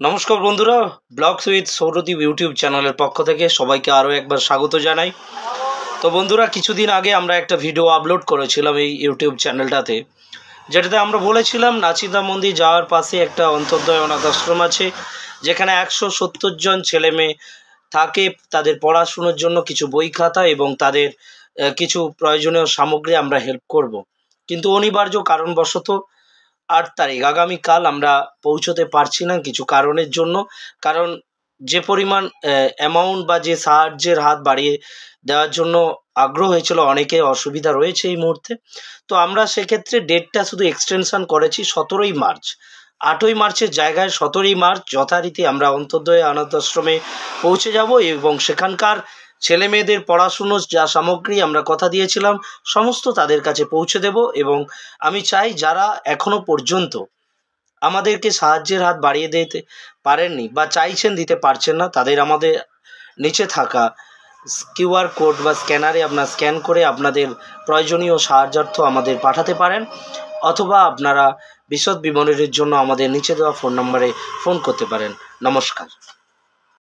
নমস্কার বন্ধুরা, blogs with Sourodip YouTube চ্যানেলের পক্ষ থেকে সবাইকে আরও একবার স্বাগত জানাই। তো বন্ধুরা, কিছুদিন আগে আমরা একটা ভিডিও আপলোড করেছিলাম এই ইউটিউব চ্যানেলটাতে, যেটাতে আমরা বলেছিলাম নাচিদা মন্দির যাওয়ার পাশে একটা অন্তর্দয় অনাথ আশ্রম আছে, যেখানে 170 জন ছেলে মেয়ে থাকে। তাদের পড়াশুনোর জন্য কিছু বই খাতা এবং তাদের কিছু প্রয়োজনীয় সামগ্রী আমরা হেল্প করব। কিন্তু অনিবার্য কারণবশত 8 তারিখ আগামীকাল আমরা পৌঁছতে পারছি না কিছু কারণের জন্য। কারণ যে পরিমাণ অ্যামাউন্ট বা যে সাহায্যের হাত বাড়িয়ে দেওয়ার জন্য আগ্রহ হয়েছিল, অনেকের অসুবিধা রয়েছে এই মুহূর্তে। তো আমরা সেক্ষেত্রে ডেটটা শুধু এক্সটেনশন করেছি 17ই মার্চ। 8ই মার্চের জায়গায় 17ই মার্চ যথারীতি আমরা অন্তর্দয় অনাথ আশ্রমে পৌঁছে যাব এবং সেখানকার ছেলে মেয়েদের পড়াশুনোর যা সামগ্রী আমরা কথা দিয়েছিলাম সমস্ত তাদের কাছে পৌঁছে দেব। এবং আমি চাই যারা এখনো পর্যন্ত আমাদেরকে সাহায্যের হাত বাড়িয়ে দিতে পারেননি বা চাইছেন দিতে পারছেন না, তাদের আমাদের নিচে থাকা কিউআর কোড বা স্ক্যানারে আপনার স্ক্যান করে আপনাদের প্রয়োজনীয় সাহায্যার্থ আমাদের পাঠাতে পারেন, অথবা আপনারা বিশদ বিবরণের জন্য আমাদের নিচে দেওয়া ফোন নম্বরে ফোন করতে পারেন। নমস্কার।